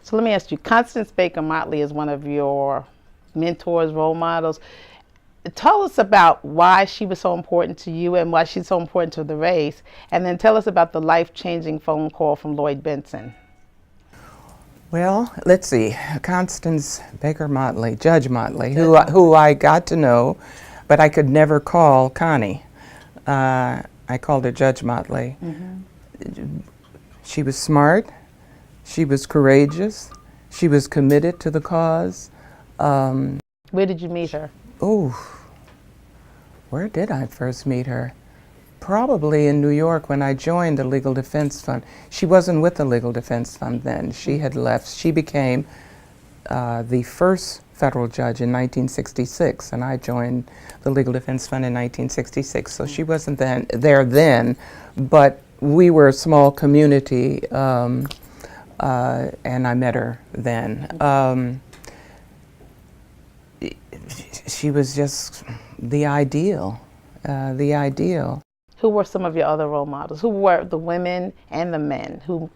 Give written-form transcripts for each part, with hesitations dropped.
So let me ask you, Constance Baker Motley is one of your mentors, role models. Tell us about why she was so important to you and why she's so important to the race, and then tell us about the life-changing phone call from Lloyd Bentsen. Well, let's see. Constance Baker Motley, Judge Motley, who I got to know, but I could never call Connie. I called her Judge Motley. She was smart. She was courageous. She was committed to the cause. Where did you meet her? Where did I first meet her? Probably in New York when I joined the Legal Defense Fund. She wasn't with the Legal Defense Fund then. She had left. She became the first federal judge in 1966, and I joined the Legal Defense Fund in 1966. So she wasn't there then, but we were a small community, and I met her then. She was just the ideal, the ideal. Who were some of your other role models? Who were the women and the men who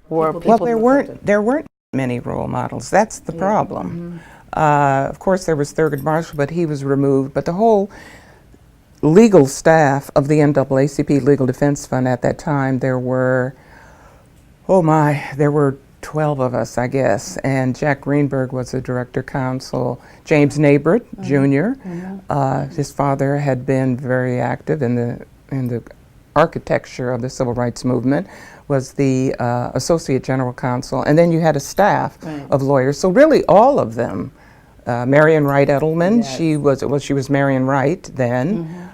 were people? Well, there weren't many role models. That's the problem. Of course, there was Thurgood Marshall, but he was removed. But the whole legal staff of the NAACP Legal Defense Fund at that time, there were 12 of us, I guess, and Jack Greenberg was the director counsel. James Nabert Jr., his father had been very active in the architecture of the civil rights movement, was the associate general counsel, and then you had a staff of lawyers. So really, all of them. Marion Wright Edelman, she was Marion Wright then.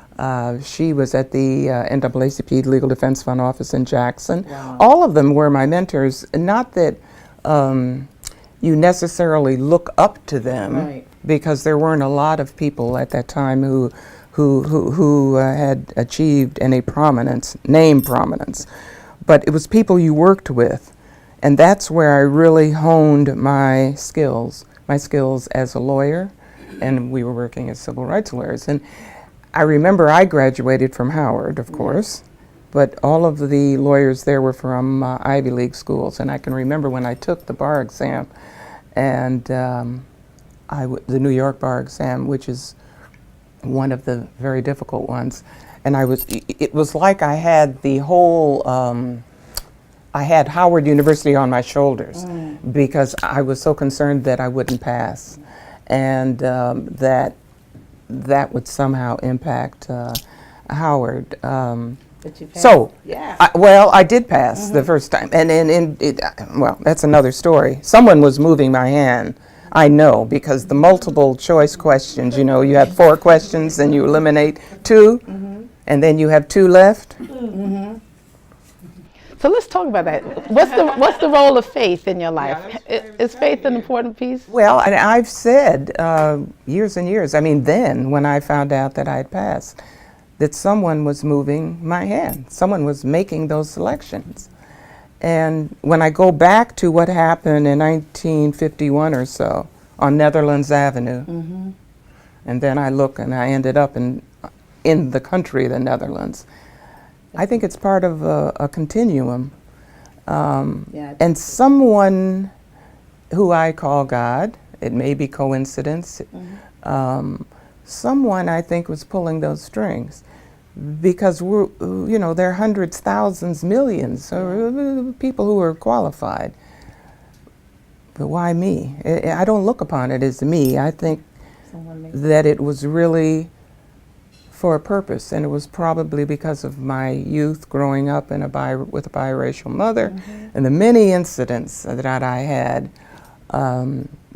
She was at the NAACP Legal Defense Fund office in Jackson. Wow. All of them were my mentors. Not that you necessarily look up to them, because there weren't a lot of people at that time who had achieved any prominence, name prominence. But it was people you worked with, and that's where I really honed my skills as a lawyer, and we were working as civil rights lawyers. And I remember I graduated from Howard, of course, but all of the lawyers there were from Ivy League schools. And I can remember when I took the bar exam, and the New York bar exam, which is one of the very difficult ones. And it was like I had the whole, I had Howard University on my shoulders, because I was so concerned that I wouldn't pass, and that would somehow impact Howard. But you passed. So, yeah. I did pass the first time, and well, that's another story. Someone was moving my hand. I know, because the multiple choice questions, you have 4 questions and you eliminate 2, and then you have 2 left. So let's talk about that. What's the role of faith in your life? Is faith an important piece? Well, and I've said years and years, I mean then, when I found out that I had passed, that someone was moving my hand. Someone was making those selections. And when I go back to what happened in 1951 or so on Netherlands Avenue, and then I look and I ended up in the country of the Netherlands, I think it's part of a continuum. And someone who I call God, it may be coincidence, someone I think was pulling those strings. Because there are hundreds, thousands, millions of people who are qualified. But why me? I don't look upon it as me. I think that it was really for a purpose, and it was probably because of my youth growing up with a biracial mother, and the many incidents that I had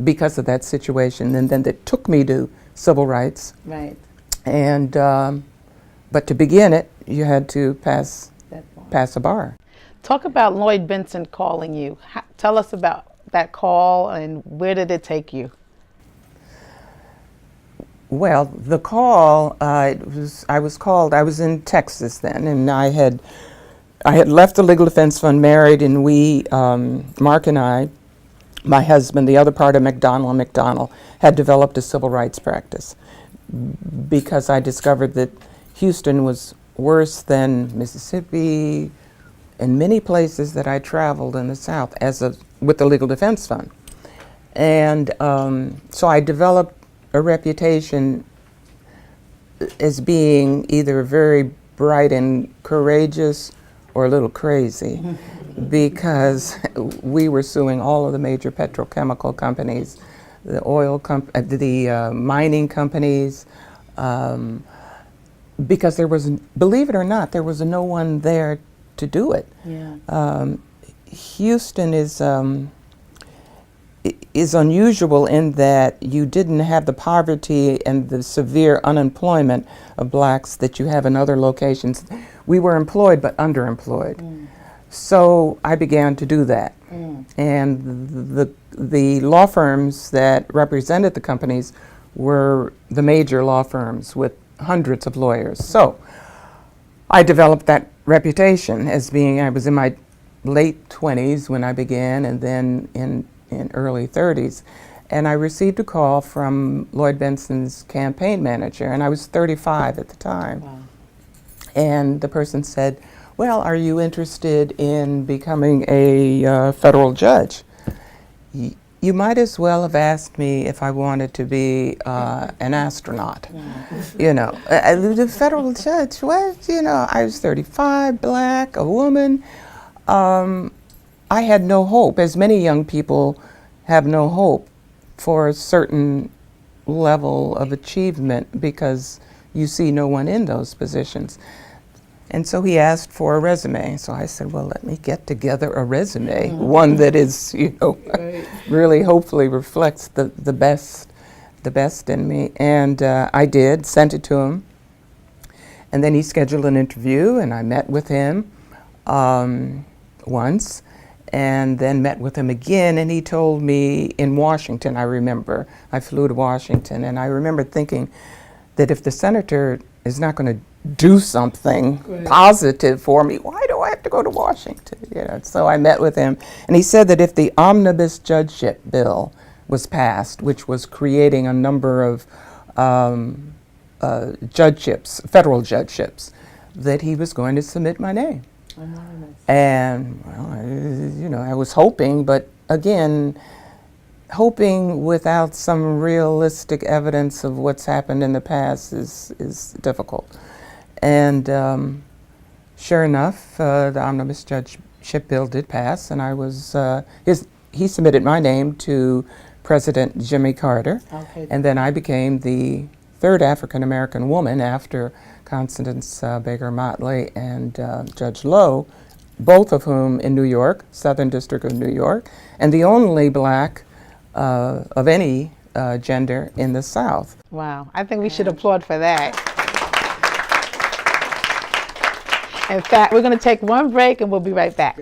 because of that situation, and then that took me to civil rights. Right. And but to begin it, you had to pass a bar. Talk about Lloyd Bentsen calling you. Tell us about that call, and where did it take you? Well, the call, I was in Texas then, and I had left the Legal Defense Fund, married, and we, Mark and I, my husband, the other part of McDonald, had developed a civil rights practice, because I discovered that Houston was worse than Mississippi and many places that I traveled in the South as a with the Legal Defense Fund. And so I developed a reputation as being either very bright and courageous or a little crazy, because we were suing all of the major petrochemical companies, the mining companies, because there was, believe it or not, there was no one there to do it. Yeah. Houston is unusual in that you didn't have the poverty and the severe unemployment of blacks that you have in other locations. We were employed but underemployed. So I began to do that. And the law firms that represented the companies were the major law firms with hundreds of lawyers. So I developed that reputation as being, I was in my late 20s when I began, and then in early 30s. And I received a call from Lloyd Benson's campaign manager, and I was 35 at the time. Wow. And the person said, well, are you interested in becoming a federal judge? You might as well have asked me if I wanted to be an astronaut. You know, the federal judge, what? You know, I was 35, black, a woman. I had no hope, as many young people have no hope for a certain level of achievement because you see no one in those positions. And so he asked for a resume. So I said, well, let me get together a resume, one that is, you know, really hopefully reflects the best in me. And I did, sent it to him. And then he scheduled an interview, and I met with him once, and then met with him again, and he told me in Washington, I remember, I flew to Washington, and I remember thinking that if the senator is not going to do something positive for me, why do I have to go to Washington? You know, so I met with him, and he said that if the omnibus judgeship bill was passed, which was creating a number of judgeships, federal judgeships, that he was going to submit my name. And, well, you know, I was hoping, but again, hoping without some realistic evidence of what's happened in the past is difficult. And sure enough, the omnibus judgeship bill did pass, and I was, he submitted my name to President Jimmy Carter, and then I became the third African-American woman after Constance Baker Motley and Judge Lowe, both of whom in New York, Southern District of New York, and the only black of any gender in the South. Wow, I think we should applaud for that. In fact, we're going to take one break and we'll be right back.